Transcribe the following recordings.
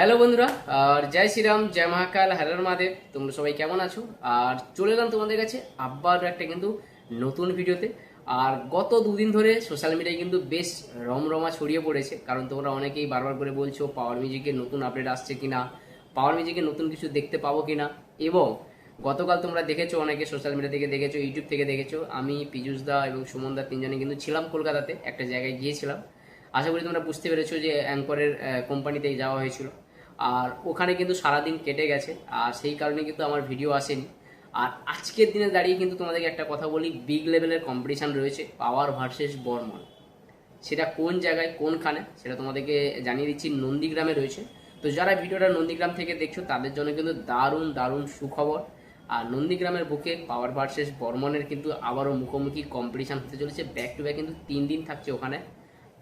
Hello বন্ধুরা, আর জয় শ্রীরাম, জয় মহাকাল, হর মহাদেব। তোমরা সবাই কেমন আছো? আর চলে এলাম তোমাদের কাছে আবার একটা কিন্তু নতুন ভিডিওতে। আর গত দুদিন ধরে সোশ্যাল মিডিয়ায় কিন্তু বেশ রমরমা ছড়িয়ে পড়েছে, কারণ তোমরা অনেকেই বারবার করে বলছো পাওয়ার মিউজিকের নতুন আপডেট আসছে কিনা, পাওয়ার মিউজিকের নতুন কিছু দেখতে পাবো কিনা। এবং গতকাল তোমরা দেখেছো, অনেকে সোশ্যাল মিডিয়া থেকে দেখেছো, ইউটিউব থেকে দেখেছো, আমি পীযুষ দা এবং সুমন দা তিনজনে কিন্তু ছিলাম কলকাতাতে, একটা জায়গায় গিয়েছিলাম। আশা করি তোমরা বুঝতে পেরেছো যে অ্যাঙ্করের কোম্পানিতে যাওয়া হয়েছিল। আর ওখানে কিন্তু সারাদিন কেটে গেছে, আর সেই কারণে কিন্তু আমার ভিডিও আসেনি। আর আজকের দিনে দাঁড়িয়ে কিন্তু তোমাদেরকে একটা কথা বলি, বিগ লেভেলের কম্পিটিশান রয়েছে পাওয়ার ভার্সেস বর্মন। সেটা কোন জায়গায় কোনখানে সেটা তোমাদেরকে জানিয়ে দিচ্ছি, নন্দীগ্রামে রয়েছে। তো যারা ভিডিওটা নন্দীগ্রাম থেকে দেখছো তাদের জন্য কিন্তু দারুণ দারুণ সুখবর। আর নন্দীগ্রামের বুকে পাওয়ার ভার্সেস বর্মনের কিন্তু আবারও মুখোমুখি কম্পিটিশান হতে চলেছে, ব্যাক টু ব্যাক কিন্তু 3 দিন থাকছে ওখানে।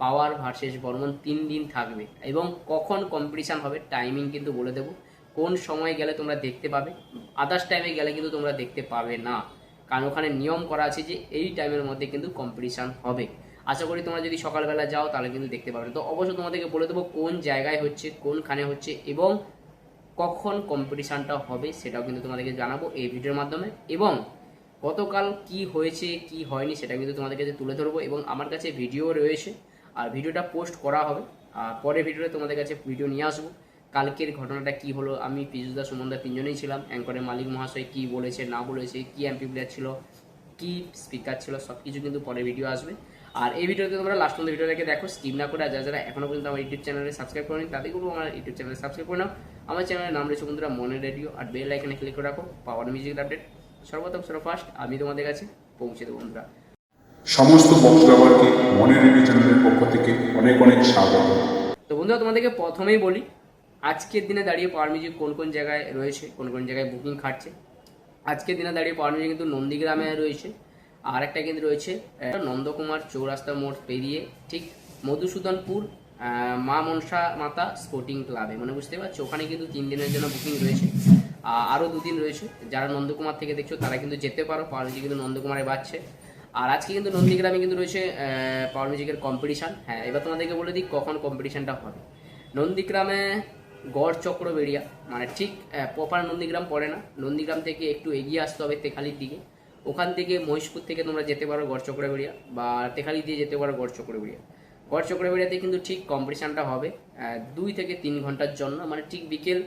পাওয়ার ভার্সেস বর্মন 3 দিন থাকবে, এবং কখন কম্পিটিশান হবে টাইমিং কিন্তু বলে দেবো। কোন সময় গেলে তোমরা দেখতে পাবে, আদার্স টাইমে গেলে কিন্তু তোমরা দেখতে পাবে না, কারণ ওখানে নিয়ম করা আছে যে এই টাইমের মধ্যে কিন্তু কম্পিটিশান হবে। আশা করি তোমরা যদি সকালবেলা যাও তাহলে কিন্তু দেখতে পাবে। তো অবশ্যই তোমাদেরকে বলে দেবো কোন জায়গায় হচ্ছে, কোনখানে হচ্ছে, এবং কখন কম্পিটিশানটা হবে সেটাও কিন্তু তোমাদেরকে জানাবো এই ভিডিওর মাধ্যমে। এবং গতকাল কি হয়েছে কি হয়নি সেটা কিন্তু তোমাদের কাছে তুলে ধরবো, এবং আমার কাছে ভিডিও রয়েছে, আর ভিডিওটা পোস্ট করা হবে। আর পরের ভিডিওতে তোমাদের কাছে ভিডিও নিয়ে আসবো কালকের ঘটনাটা কি হলো। আমি পীযুষদা সুমনদা তিনজনেই ছিলাম, অ্যাঙ্করের মালিক মহাশয় কি বলেছে না বলেছে, কি এমপি প্লেয়ার ছিল, কি স্পিকার ছিল, সব কিছু কিন্তু পরে ভিডিও আসবে। আর এই ভিডিওতে তোমরা লাস্ট পর্যন্ত ভিডিওটাকে দেখো, স্কিপ না করে। আর যারা যারা এখনো পর্যন্ত আমার ইউটিউব চ্যানেলে সাবস্ক্রাইব করেনি তাদের বলবো আমার ইউটিউব চ্যানেলে সাবস্ক্রাইব করে নাও। আমার চ্যানেলের নাম রয়েছে বন্ধুরা মনের রেডিও, আর বেল আইকনে ক্লিক করে রাখো, পাওয়ার মিউজিক আপডেট সর্বপ্রথম ফার্স্ট আমি তোমাদের কাছে পৌঁছে দেবো বন্ধুরা। সমস্ত বক্স ব্যবহারকে মনের রেডিও চ্যানেলের পক্ষ থেকে অনেক অনেক স্বাগত। তো বন্ধুরা তোমাদেরকে প্রথমেই বলি, আজকের দিনে দাঁড়িয়ে পাওয়ার মিউজিক কোন কোন জায়গায় রয়েছে, কোন কোন জায়গায় বুকিং খাটছে। আজকের দিনে দাঁড়িয়ে পাওয়ার মিউজিক কিন্তু নন্দীগ্রামে রয়েছে, আর একটা কিন্তু রয়েছে নন্দকুমার চৌরাস্তা মোড় পেরিয়ে ঠিক মধুসূদনপুর মা মনসা মাতা স্পোর্টিং ক্লাবে, মানে বুঝতে পারছো, ওখানে কিন্তু 3 দিনের জন্য বুকিং রয়েছে। আরও 2 দিন রয়েছে। যারা নন্দকুমার থেকে দেখছো তারা কিন্তু যেতে পারো, পাওয়ার মিউজিক কিন্তু নন্দকুমারে বাজছে। আর আজকে কিন্তু নন্দীগ্রামে কিন্তু রয়েছে পাওয়ার মিউজিকের কম্পিটিশান। হ্যাঁ, এবার তোমাদেরকে বলে দিই কখন কম্পিটিশানটা হবে। নন্দীগ্রামে গড়চক্র বেড়িয়া, মানে ঠিক প্রপার নন্দীগ্রাম পড়ে না, নন্দীগ্রাম থেকে একটু এগিয়ে আসতে হবে তেখালির দিকে। ওখান থেকে মহিষপুর থেকে তোমরা যেতে পারো গড়চক্র বেড়িয়া, বা তেখালি দিয়ে যেতে পারো গড়চক্র বেড়িয়া। গড়চক্র বেড়িয়াতে কিন্তু ঠিক কম্পিটিশানটা হবে 2 থেকে 3 ঘন্টার জন্য, মানে ঠিক বিকেল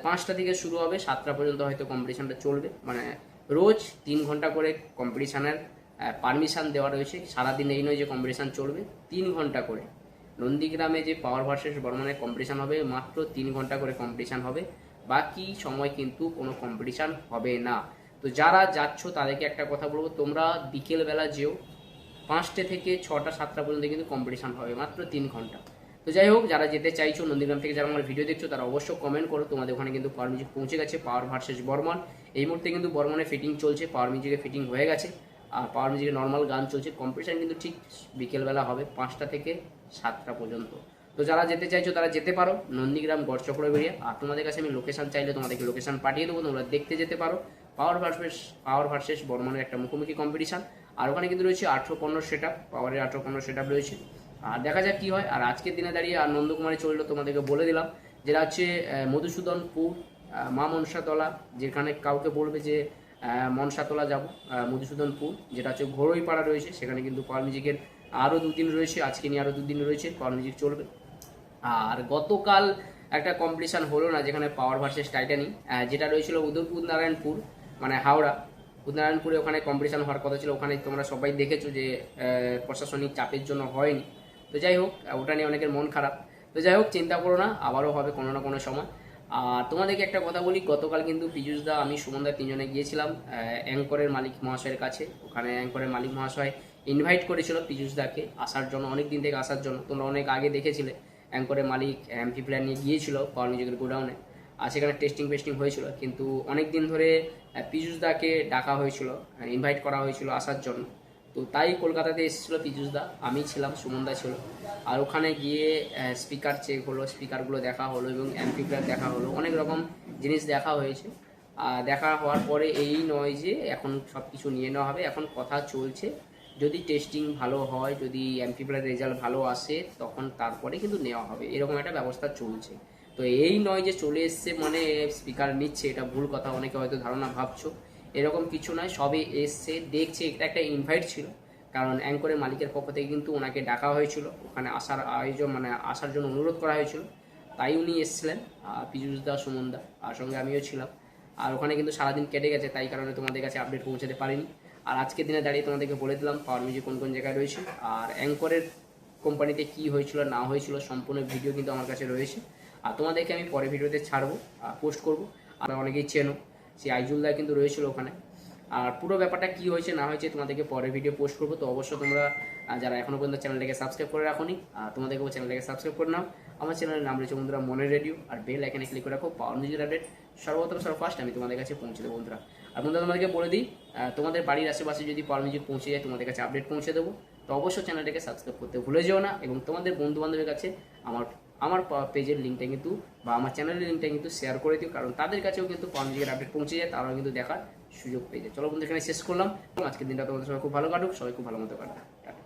5টা থেকে শুরু হবে, 7টা পর্যন্ত হয়তো কম্পিটিশানটা চলবে। মানে রোজ 3 ঘন্টা করে কম্পিটিশানের পারমিশন দেওয়া রয়েছে। সারাদিন এই নয় যে কম্পিটিশান চলবে, 3 ঘন্টা করে। নন্দীগ্রামে যে পাওয়ার ভার্সেস বর্মনের কম্পিটিশান হবে মাত্র 3 ঘন্টা করে কম্পিটিশান হবে, বাকি সময় কিন্তু কোনো কম্পিটিশান হবে না। তো যারা যাচ্ছ তাদেরকে একটা কথা বলবো, তোমরা বিকেলবেলা যেও, 5টে থেকে 6টা 7টা পর্যন্ত কিন্তু কম্পিটিশান হবে, মাত্র 3 ঘন্টা। তো যাই হোক, যারা যেতে চাইছো নন্দীগ্রাম থেকে, যারা আমার ভিডিও দেখছো তারা অবশ্যই কমেন্ট করো। তোমাদের ওখানে কিন্তু পাওয়ার মিউজিক পৌঁছে গেছে, পাওয়ার ভার্সেস বর্মন। এই মুহূর্তে কিন্তু বর্মনে ফিটিং চলছে, পাওয়ার মিউজিকে ফিটিং হয়ে গেছে, আর পাওয়ার মিউজিকে নর্মাল গান চলছে। কম্পিটিশান কিন্তু ঠিক বিকেলবেলা হবে 5টা থেকে 7টা পর্যন্ত। তো যারা যেতে চাইছো তারা যেতে পারো নন্দীগ্রাম গড়চক্র বেরিয়ে। আর তোমাদের কাছে আমি লোকেশন চাইলে তোমাদেরকে লোকেশন পাঠিয়ে দেবো, তোমরা দেখতে যেতে পারো। পাওয়ার ভার্সেস বর্মনের একটা মুখোমুখি কম্পিটিশান। আর ওখানে কিন্তু রয়েছে 18-15 সেট আপ, পাওয়ারের 18-15 সেট আপ রয়েছে। আর দেখা যাক কি হয়। আর আজকের দিনে দাঁড়িয়ে আর নন্দকুমারে চললো তোমাদেরকে বলে দিলাম, যেটা হচ্ছে মধুসূদনপুর মা মনসাতলা। যেখানে কাউকে বলবে যে মনসাতলা যাব, মধুসূদনপুর যেটা হচ্ছে ঘোড়ইপাড়া রয়েছে, সেখানে কিন্তু পাওয়ার মিউজিকের আরও 2 দিন রয়েছে। আজকে নিয়ে আরও 2 দিন রয়েছে, পাওয়ার মিউজিক চলবে। আর গতকাল একটা কম্পিটিশান হলো না, যেখানে পাওয়ার ভার্সেস টাইটানিক, যেটা রয়েছিল উদয়নারায়ণপুর, মানে হাওড়া উদয়নারায়ণপুরে। ওখানে কম্পিটিশান হওয়ার কথা ছিল, ওখানে তোমরা সবাই দেখেছো যে প্রশাসনিক চাপের জন্য হয়নি। তো যাই হোক, ওটা নিয়ে অনেকের মন খারাপ। তো যাই হোক, চিন্তা করো না, আবারও হবে কোনো না কোনো সময়। আর তোমাদেরকে একটা কথা বলি, গতকাল কিন্তু পীযুষদা আমি সুমনদা তিনজনে গিয়েছিলাম অ্যাঙ্করের মালিক মহাশয়ের কাছে। ওখানে অ্যাঙ্করের মালিক মহাশয় ইনভাইট করেছিল পীযুষদাকে আসার জন্য, অনেক দিন থেকে আসার জন্য। তোমরা অনেক আগে দেখেছিলে অ্যাঙ্করের মালিক এমপি প্ল্যান নিয়ে গিয়েছিল পাওয়ার মিউজিকের গোডাউনে, আর সেখানে টেস্টিং হয়েছিল। কিন্তু অনেক দিন ধরে পীযুষদাকে ডাকা হয়েছিল, ইনভাইট করা হয়েছিল আসার জন্য। তো তাই কলকাতাতে এসেছিলো পীযুষদা, আমি ছিলাম, সুমনদা ছিল। আর ওখানে গিয়ে স্পিকার চেক হলো, স্পিকারগুলো দেখা হলো, এবং অ্যাম্পিফায়ার দেখা হলো, অনেক রকম জিনিস দেখা হয়েছে। দেখা হওয়ার পরে এই নয় যে এখন সব কিছু নিয়ে নেওয়া হবে, এখন কথা চলছে। যদি টেস্টিং ভালো হয়, যদি অ্যাম্পিফায়ার রেজাল্ট ভালো আসে, তখন তারপরে কিন্তু নেওয়া হবে, এরকম একটা ব্যবস্থা চলছে। তো এই নয় যে চলে এসছে মানে স্পিকার নিচ্ছে, এটা ভুল কথা, অনেকে হয়তো ধারণা ভাবছো, এরকম কিছু নয়, সবে এসছে দেখছে। এটা একটা ইনভাইট ছিল, কারণ অ্যাঙ্করের মালিকের পক্ষ থেকে কিন্তু ওনাকে ডাকা হয়েছিল, ওখানে আসার আয়োজন মানে আসার জন্য অনুরোধ করা হয়েছিল, তাই উনি এসছিলেন। পীযুষ দা, সুমন দা, আর সঙ্গে আমিও ছিলাম। আর ওখানে কিন্তু সারাদিন কেটে গেছে, তাই কারণে তোমাদের কাছে আপডেট পৌঁছাতে পারিনি। আর আজকের দিনে দাঁড়িয়ে তোমাদেরকে বলে দিলাম পাওয়ার মিউজিক কোন কোন জায়গায় রয়েছে, আর অ্যাঙ্করের কোম্পানিতে কি হয়েছিল না হয়েছিল সম্পূর্ণ ভিডিও কিন্তু আমার কাছে রয়েছে। আর তোমাদেরকে আমি পরে ভিডিওতে ছাড়বো, পোস্ট করবো। আর অনেকেই চেনো, সেই আইজুলদা কিন্তু রয়েছিল ওখানে। আর পুরো ব্যাপারটা কি হয়েছে না হয়েছে তোমাদেরকে পরে ভিডিও পোস্ট করবো। তো অবশ্যই তোমরা যারা এখনো পর্যন্ত চ্যানেলটাকে সাবস্ক্রাইব করে রাখোনি, তোমাদেরকেও চ্যানেলটাকে সাবস্ক্রাইব করে নাও। আমার চ্যানেলের নাম রয়েছে বন্ধুরা মনের রেডিও, আর বেল আইকনে ক্লিক করে রাখো, পাওয়ার মিউজিক আপডেট সর্বপ্রথম ফার্স্ট আমি তোমাদের কাছে পৌঁছে দেবো বন্ধুরা। আর বন্ধুরা তোমাদেরকে বলে দিই, তোমাদের বাড়ির আশেপাশে যদি পাওয়ার মিউজিক পৌঁছে যায় তোমাদের কাছে আপডেট পৌঁছে দেবো। তো অবশ্যই চ্যানেলটাকে সাবস্ক্রাইব করতে ভুলে যেও না, এবং তোমাদের বন্ধু বান্ধবের কাছে আমার আমার পেজের লিঙ্কটা কিন্তু বা আমার চ্যানেলের লিঙ্কটা কিন্তু শেয়ার করে দিও, কারণ তাদের কাছেও কিন্তু পাওয়ার মিউজিকের আপডেট পৌঁছে যায়, তারাও কিন্তু দেখার সুযোগ পেয়ে যায়। চলো বন্ধু, এখানে শেষ করলাম। আজকের দিনটা তোমাদের সবাই খুব ভালো কাটুক, সবাই খুব ভালো মতো কাটুক।